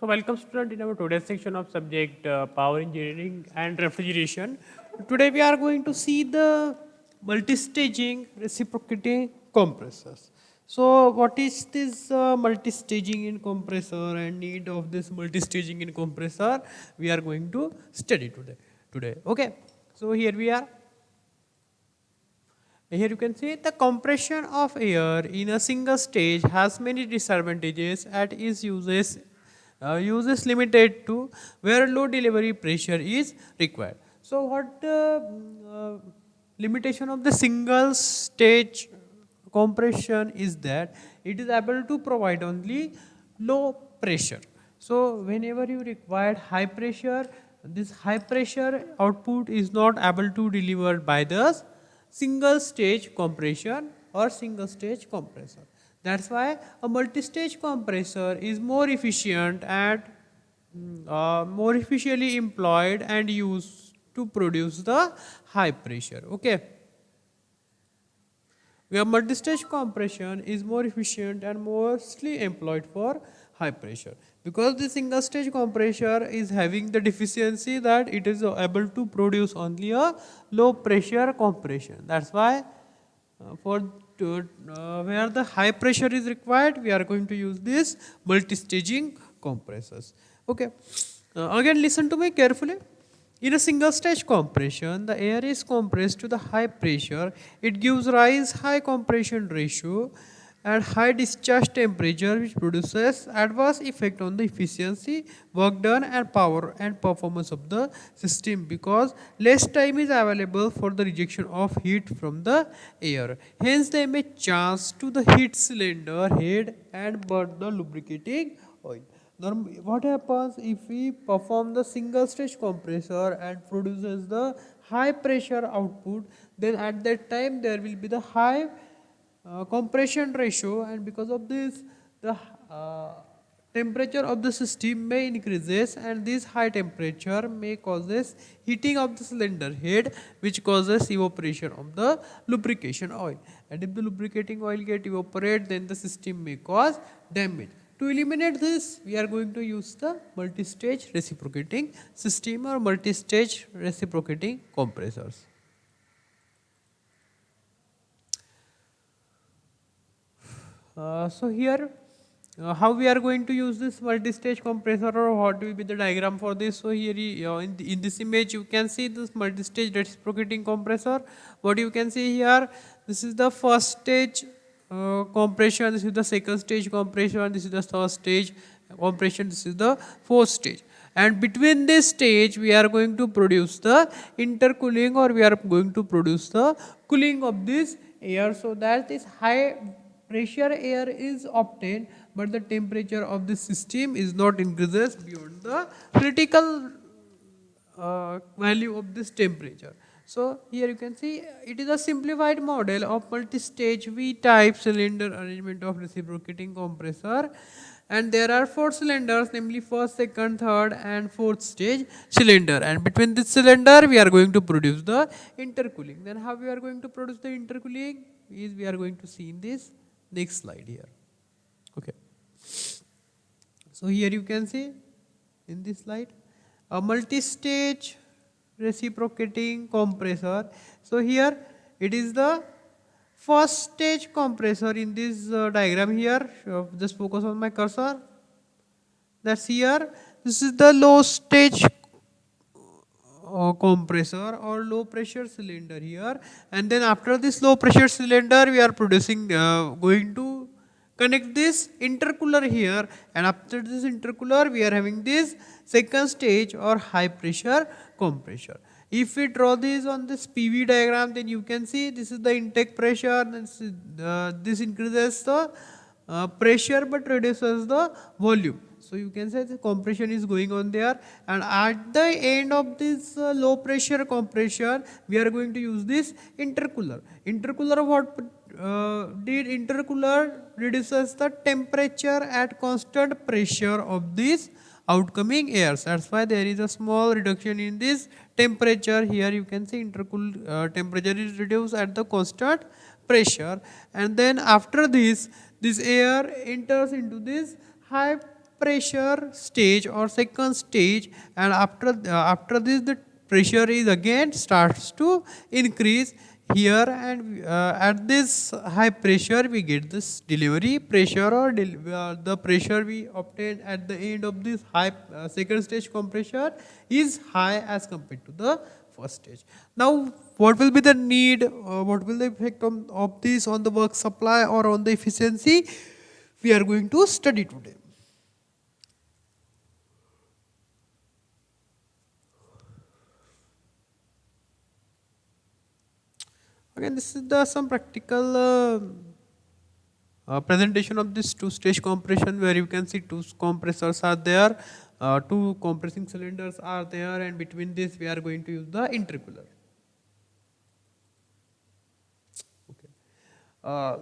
So welcome student in our today's section of subject power engineering and refrigeration. Today we are going to see the multi-staging reciprocating compressors. So what is this multi-staging in compressor and need of this multi-staging in compressor? We are going to study today. Okay. So here we are. Here you can see the compression of air in a single stage has many disadvantages at its uses limited to where low delivery pressure is required. So what the limitation of the single stage compression is that it is able to provide only low pressure. So whenever you require high pressure, this high pressure output is not able to delivered by the single stage compression or single stage compressor. That's why a multi-stage compressor is more efficient and more efficiently employed and used to produce the high pressure. Okay. Where multi-stage compression is more efficient and mostly employed for high pressure. Because the single stage compressor is having the deficiency that it is able to produce only a low pressure compression. That's why for where the high pressure is required, we are going to use this multi-staging compressors. Okay. Again, listen to me carefully. In a single stage compression, the air is compressed to the high pressure. It gives rise high compression ratio and high discharge temperature, which produces adverse effect on the efficiency, work done and power and performance of the system because less time is available for the rejection of heat from the air. Hence there may chance to the heat cylinder head and burn the lubricating oil. Now, what happens if we perform the single stage compressor and produces the high pressure output, then at that time there will be the high compression ratio, and because of this the temperature of the system may increases, and this high temperature may causes heating of the cylinder head, which causes evaporation of the lubrication oil, and if the lubricating oil get evaporate, then the system may cause damage. To eliminate this, we are going to use the multi-stage reciprocating system or multi-stage reciprocating compressors. So here, how we are going to use this multi-stage compressor, or what will be the diagram for this? So here in this image you can see this multi-stage reciprocating compressor. What you can see here, this is the first stage compression, this is the second stage compression, this is the third stage compression, this is the fourth stage. And between this stage we are going to produce the intercooling, or we are going to produce the cooling of this air, so that this high pressure air is obtained, but the temperature of the system is not increases beyond the critical value of this temperature. So here you can see it is a simplified model of multi-stage V-type cylinder arrangement of reciprocating compressor, and there are four cylinders, namely first, second, third and fourth stage cylinder, and between this cylinder we are going to produce the intercooling. Then how we are going to produce the intercooling is we are going to see in this next slide here. Okay. So here you can see in this slide a multi-stage reciprocating compressor. So here it is the first stage compressor in this diagram here. Just focus on my cursor. That's here. This is the low stage compressor or low pressure cylinder here, and then after this low pressure cylinder we are producing going to connect this intercooler here, and after this intercooler we are having this second stage or high pressure compressor. If we draw this on this PV diagram, then you can see this is the intake pressure, this increases the pressure but reduces the volume. So you can say the compression is going on there, and at the end of this low pressure compression we are going to use this intercooler. Intercooler what did intercooler reduces the temperature at constant pressure of this outcoming airs. That's why there is a small reduction in this temperature. Here you can see intercool temperature is reduced at the constant pressure, and then after this air enters into this high pressure stage or second stage, and after this the pressure is again starts to increase here, and at this high pressure we get this delivery pressure, or the pressure we obtain at the end of this high second stage compressor is high as compared to the first stage. Now what will be the need, what will the effect of this on the work supply or on the efficiency, we are going to study today. Again, this is the some practical presentation of this two-stage compression, where you can see two compressors are there, two compressing cylinders are there, and between this we are going to use the intercooler. Okay.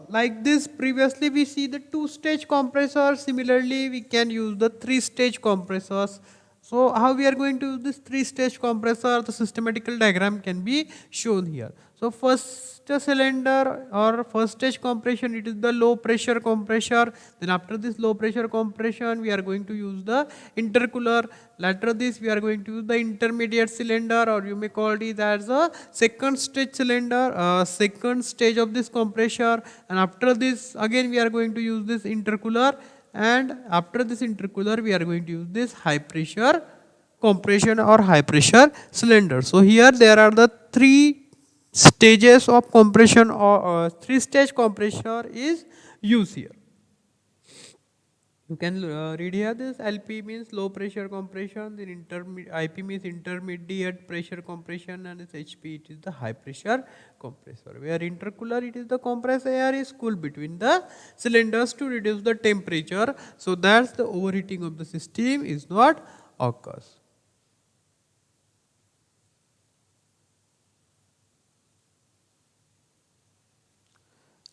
Like this, previously we see the two-stage compressor. Similarly, we can use the three-stage compressors. So how we are going to use this three-stage compressor? The systematical diagram can be shown here. So first cylinder or first stage compression, it is the low pressure compressor. Then after this low pressure compression, we are going to use the intercooler. Later this, we are going to use the intermediate cylinder, or you may call it as a second stage cylinder, second stage of this compressor. And after this, again we are going to use this intercooler. And after this intercooler, we are going to use this high pressure compression or high pressure cylinder. So here there are the three stages of compression, or three-stage compressor is used here. You can read here this LP means low pressure compression, then IP means intermediate pressure compression, and this HP it is the high pressure compressor. Where intercooler, it is the compressed air is cooled between the cylinders to reduce the temperature, so that the overheating of the system is not occurs.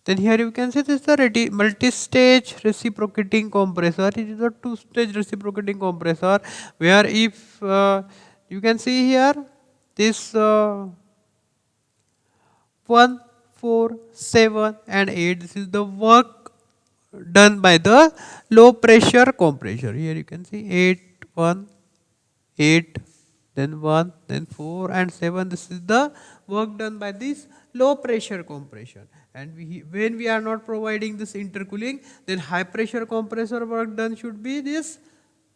Then here you can see this is the multi-stage reciprocating compressor. It is a two-stage reciprocating compressor, where if you can see here this 1, 4, 7 and 8, this is the work done by the low pressure compressor. Here you can see 8, 1, 8, then 1, then 4 and 7. This is the work done by this low pressure compression. And when we are not providing this intercooling, then high pressure compressor work done should be this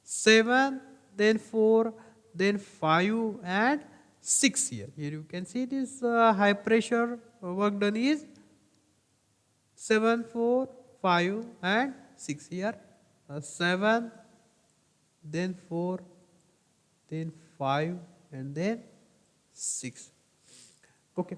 7, then 4, then 5 and 6 here. Here you can see this high pressure work done is 7, 4, 5 and 6 here. 7, then 4, then 5 and then 6. Okay.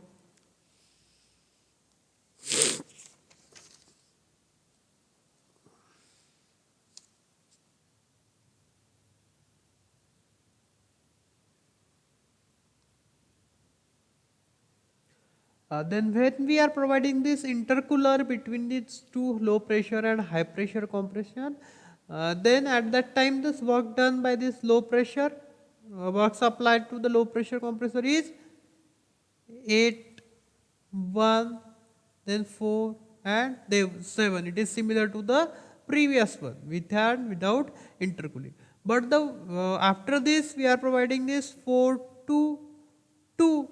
Then when we are providing this intercooler between these two low pressure and high pressure compression, then at that time this work done by this low pressure work supplied to the low pressure compressor is 8, 1, then 4 and then 7. It is similar to the previous one with and without intercooling. But the after this we are providing this 4 to 2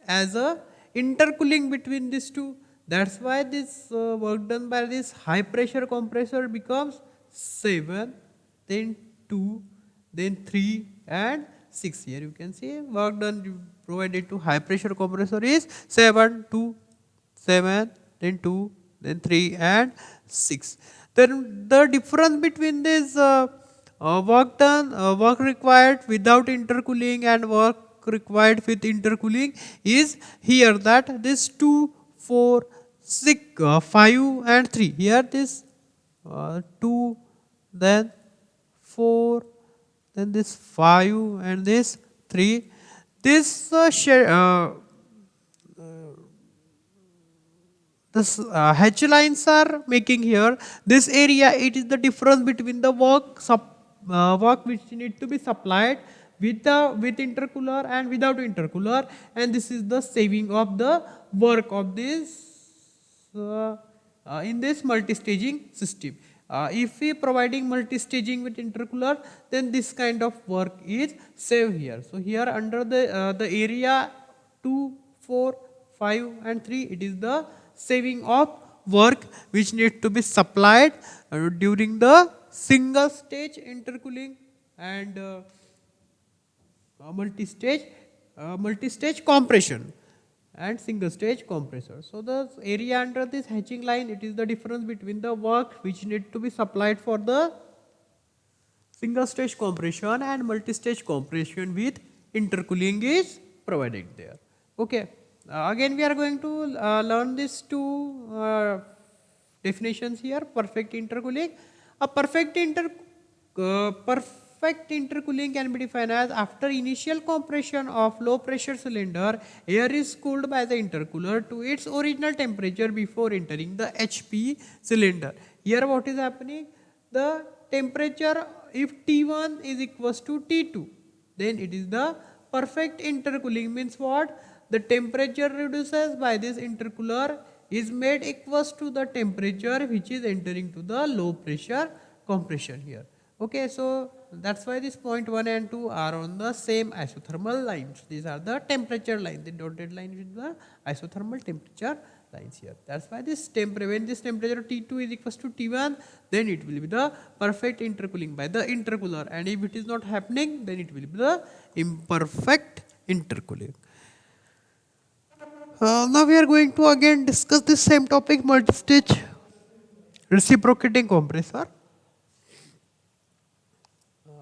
as a intercooling between these two. That's why this work done by this high pressure compressor becomes 7, then 2, then 3 and 6. Here you can see work done provided to high pressure compressor is 7, 2, 7, then 2, then 3 and 6. Then the difference between this work required without intercooling and work required with intercooling is here, that this 2, 4, 6, 5 and 3. Here this 2, then 4, then this 5 and this 3. This this H lines are making here this area. It is the difference between the work which need to be supplied with intercooler and without intercooler, and this is the saving of the work of this in this multi-staging system. If we providing multi-staging with intercooler, then this kind of work is saved here. So here under the area 2, 4, 5 and 3, it is the saving of work which need to be supplied during the single stage intercooling and multi-stage compression and single stage compressor. So the area under this hatching line, it is the difference between the work which need to be supplied for the single stage compression and multi-stage compression with intercooling is provided there. Okay. Again we are going to learn these two definitions here. Perfect intercooling. A perfect intercooling can be defined as after initial compression of low pressure cylinder, air is cooled by the intercooler to its original temperature before entering the HP cylinder. Here what is happening? The temperature, if T1 is equals to T2, then it is the perfect intercooling. Means what? The temperature reduces by this intercooler is made equals to the temperature which is entering to the low pressure compression here. Okay, so that's why this point 1 and 2 are on the same isothermal lines. These are the temperature line. The dotted line is the isothermal temperature lines here. That's why this temperature, when this temperature T2 is equals to T1, then it will be the perfect intercooling by the intercooler, and if it is not happening, then it will be the imperfect intercooling. Now we are going to again discuss this same topic, multi-stage reciprocating compressor.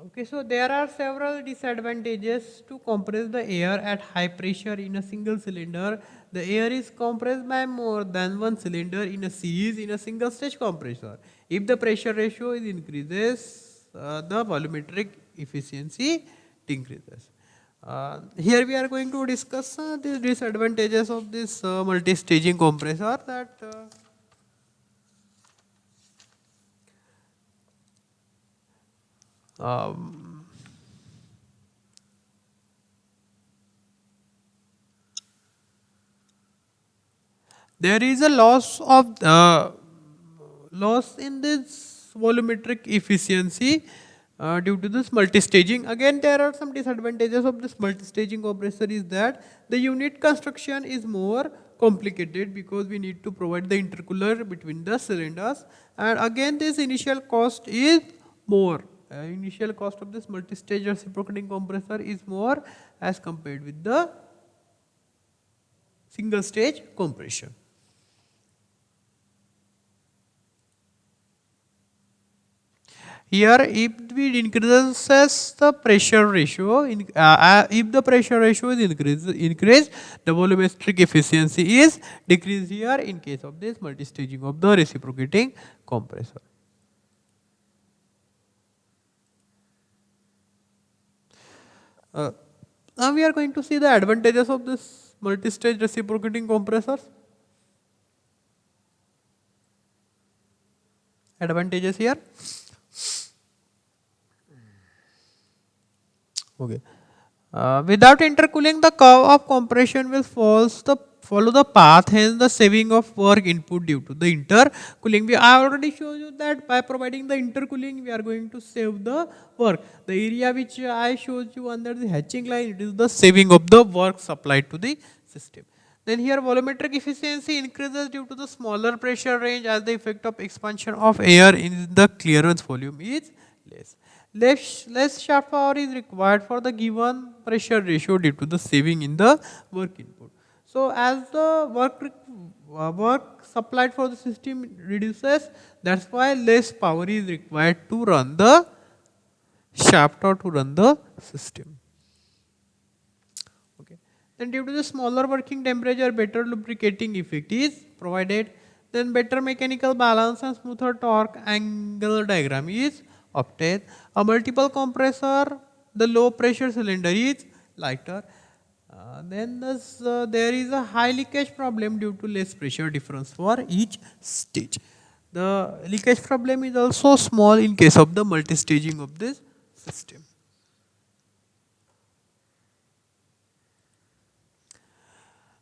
Okay, so there are several disadvantages to compress the air at high pressure in a single cylinder. The air is compressed by more than one cylinder in a series in a single stage compressor. If the pressure ratio is increases, the volumetric efficiency decreases. Here we are going to discuss the disadvantages of this multi-staging compressor, that um, there is a loss in this volumetric efficiency due to this multi-staging. Again, there are some disadvantages of this multi-staging compressor is that the unit construction is more complicated because we need to provide the intercooler between the cylinders, and again this initial cost is more. Initial cost of this multi-stage reciprocating compressor is more as compared with the single stage compression. Here, if we increases the pressure ratio, if the pressure ratio is increased, the volumetric efficiency is decreased here in case of this multi-staging of the reciprocating compressor. Now we are going to see the advantages of this multi-stage reciprocating compressors. Advantages here. Okay. Without intercooling, the curve of compression will follow the path, hence the saving of work input due to the intercooling. I already showed you that by providing the intercooling, we are going to save the work. The area which I showed you under the hatching line, it is the saving of the work supplied to the system. Then here volumetric efficiency increases due to the smaller pressure range as the effect of expansion of air in the clearance volume is less. Less shaft power is required for the given pressure ratio due to the saving in the work input. So as the work supplied for the system reduces, that's why less power is required to run the shaft or to run the system. Okay. Then due to the smaller working temperature, better lubricating effect is provided. Then better mechanical balance and smoother torque angle diagram is obtained. A multiple compressor, the low pressure cylinder is lighter. Then there is a high leakage problem due to less pressure difference for each stage. The leakage problem is also small in case of the multi-staging of this system.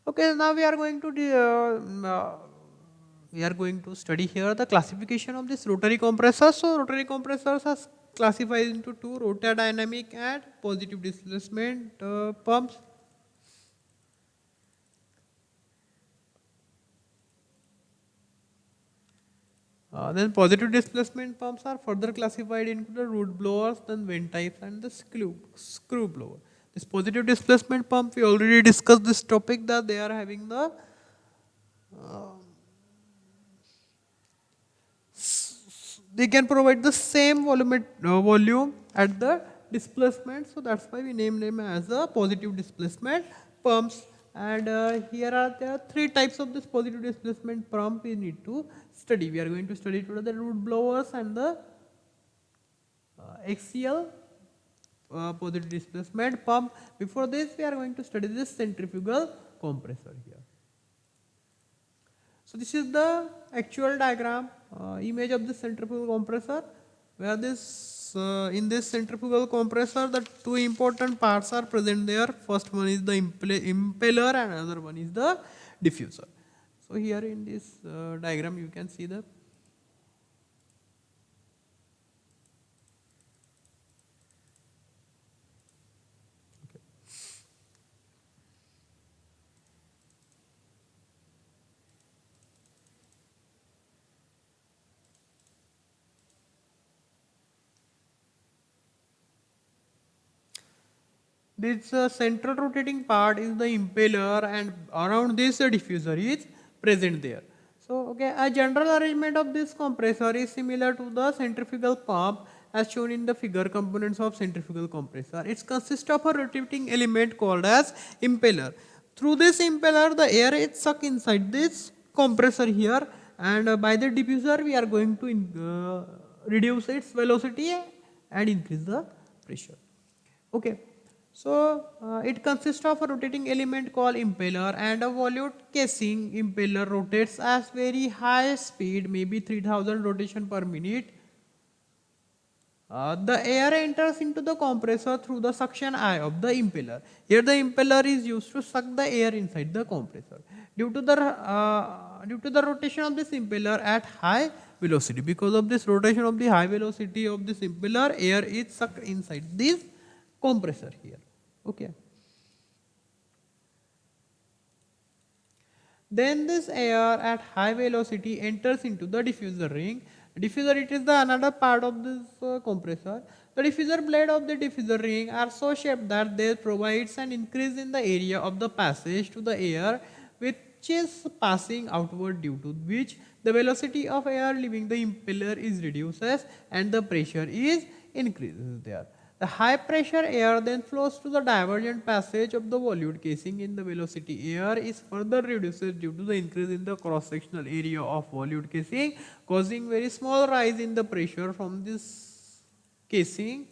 Okay, now we are going to we are going to study here the classification of this rotary compressor. So rotary compressors are classified into two: rotodynamic and positive displacement pumps. Then positive displacement pumps are further classified into the root blowers, then vent types, and the screw blower. This positive displacement pump, we already discussed this topic, that they are having the they can provide the same volume at the displacement. So that's why we name them as a positive displacement pumps. And here are there are three types of this positive displacement pump we need to study. We are going to study today the root blowers and the axial positive displacement pump. Before this, we are going to study this centrifugal compressor here. So this is the actual diagram image of the centrifugal compressor, where this in this centrifugal compressor the two important parts are present there. First one is the impeller and another one is the diffuser. So here in this diagram you can see the this central rotating part is the impeller, and around this diffuser is present there. So, okay, a general arrangement of this compressor is similar to the centrifugal pump as shown in the figure components of centrifugal compressor. It consists of a rotating element called as impeller. Through this impeller, the air is sucked inside this compressor here, and by the diffuser, we are going to reduce its velocity and increase the pressure. Okay. So it consists of a rotating element called impeller and a volute casing. Impeller rotates at very high speed, maybe 3000 rotation per minute. The air enters into the compressor through the suction eye of the impeller. Here the impeller is used to suck the air inside the compressor. Due to the rotation of this impeller at high velocity, because of this rotation of the high velocity of this impeller, air is sucked inside this compressor here. Okay. Then this air at high velocity enters into the diffuser ring. Diffuser, it is the another part of this compressor. The diffuser blade of the diffuser ring are so shaped that they provides an increase in the area of the passage to the air, which is passing outward, due to which the velocity of air leaving the impeller is reduces and the pressure is increases there. The high pressure air then flows to the divergent passage of the volute casing in the velocity. Air is further reduced due to the increase in the cross sectional area of volute casing, causing very small rise in the pressure from this casing,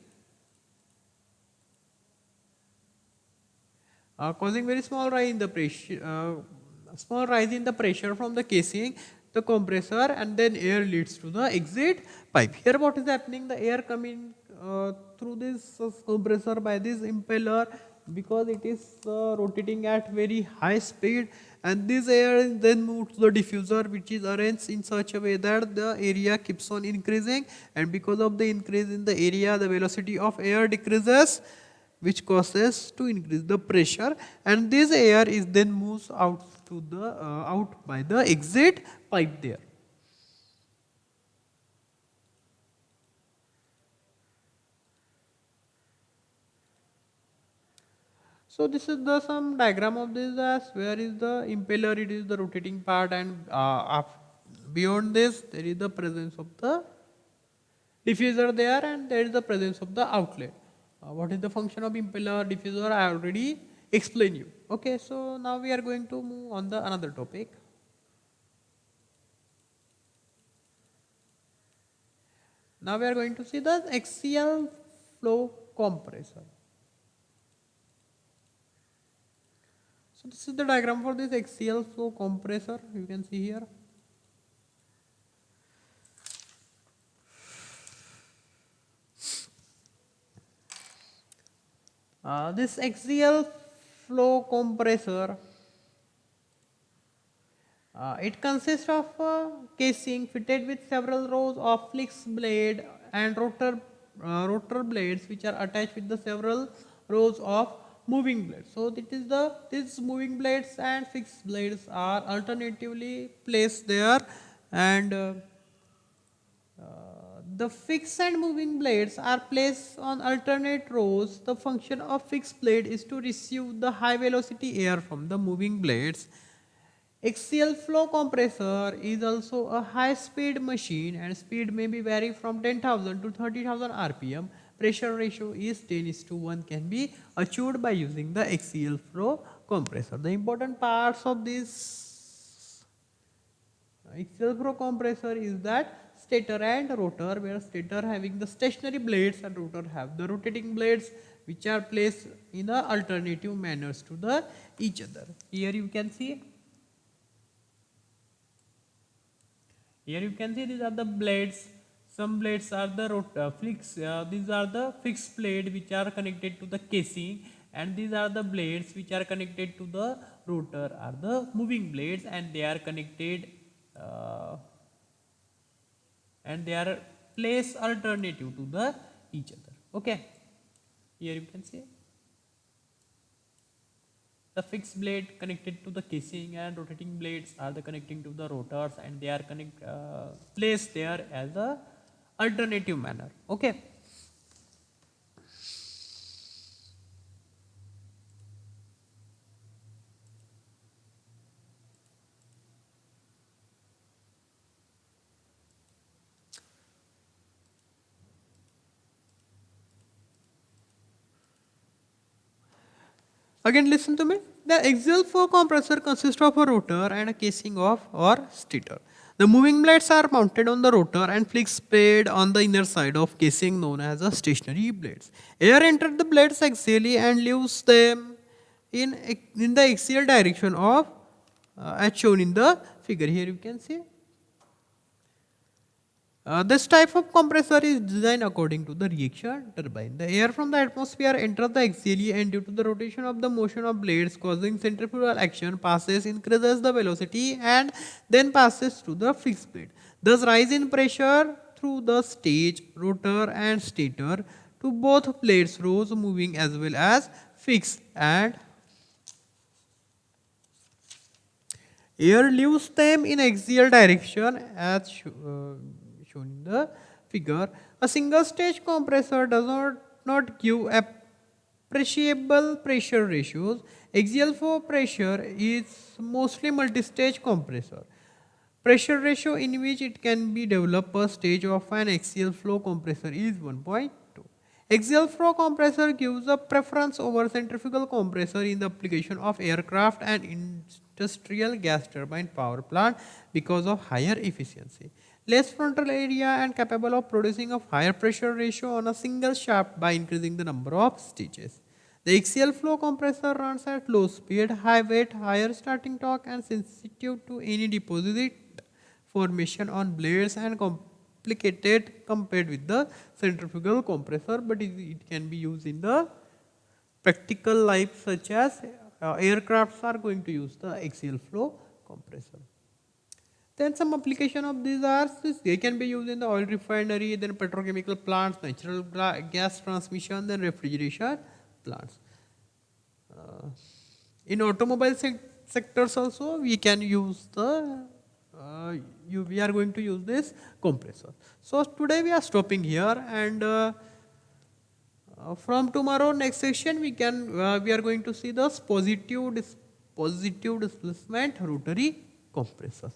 causing very small rise in the pressure, from the casing, the compressor, and then air leads to the exit pipe. Here what is happening, the air coming through this compressor by this impeller, because it is rotating at very high speed, and this air is then moved to the diffuser, which is arranged in such a way that the area keeps on increasing, and because of the increase in the area, the velocity of air decreases, which causes to increase the pressure, and this air is then moves out to the out by the exit pipe there. So this is the some diagram of this, as where is the impeller, it is the rotating part, and beyond this there is the presence of the diffuser there, and there is the presence of the outlet. What is the function of impeller, diffuser, I already explained you. Okay, so now we are going to move on the another topic. Now we are going to see the axial flow compressor. So this is the diagram for this axial flow compressor, you can see here. This axial flow compressor It consists of a casing fitted with several rows of fixed blade and rotor blades which are attached with the several rows of moving blades. So these moving blades and fixed blades are alternatively placed there, and the fixed and moving blades are placed on alternate rows. The function of fixed blade is to receive the high velocity air from the moving blades. Axial flow compressor is also a high speed machine, and speed may be vary from 10,000 to 30,000 rpm. Pressure ratio is 10 is to 1 can be achieved by using the axial flow compressor. The important parts of this axial flow compressor is that stator and rotor, where stator having the stationary blades and rotor have the rotating blades which are placed in a alternative manners to the each other. Here you can see these are the blades. Some blades are the these are the fixed blade which are connected to the casing, and these are the blades which are connected to the rotor are the moving blades, and they are connected uh, and they are placed alternative to the each other. Okay, here you can see the fixed blade connected to the casing and rotating blades are the connecting to the rotors, and they are placed there as a alternative manner. Okay. Again, listen to me. The axial flow compressor consists of a rotor and a casing of or stator. The moving blades are mounted on the rotor and fixed blade on the inner side of casing known as a stationary blades. Air enters the blades axially and leaves them in the axial direction of as shown in the figure. Here you can see. This type of compressor is designed according to the reaction turbine. The air from the atmosphere enters the axially, and due to the rotation of the motion of blades causing centrifugal action increases the velocity and then passes through the fixed blade. Thus rise in pressure through the stage, rotor and stator to both blades rows moving as well as fixed, and air leaves them in axial direction as shown in the figure. A single stage compressor does not give appreciable pressure ratios. Axial flow pressure is mostly multi-stage compressor. Pressure ratio in which it can be developed per stage of an axial flow compressor is 1.2. Axial flow compressor gives a preference over centrifugal compressor in the application of aircraft and industrial gas turbine power plant because of higher efficiency, less frontal area, and capable of producing a higher pressure ratio on a single shaft by increasing the number of stages. The axial flow compressor runs at low speed, high weight, higher starting torque, and sensitive to any deposit formation on blades and complicated compared with the centrifugal compressor, but it can be used in the practical life, such as aircrafts are going to use the axial flow compressor. Then some application of these are they can be used in the oil refinery, then petrochemical plants, natural gas transmission, then refrigeration plants. Uh, in automobile sectors also we can use the we are going to use this compressor. So today we are stopping here, and from tomorrow next session we are going to see the positive displacement rotary compressors.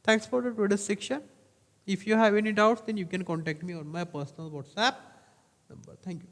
Thanks for the today's section. If you have any doubts, then you can contact me on my personal WhatsApp number. Thank you.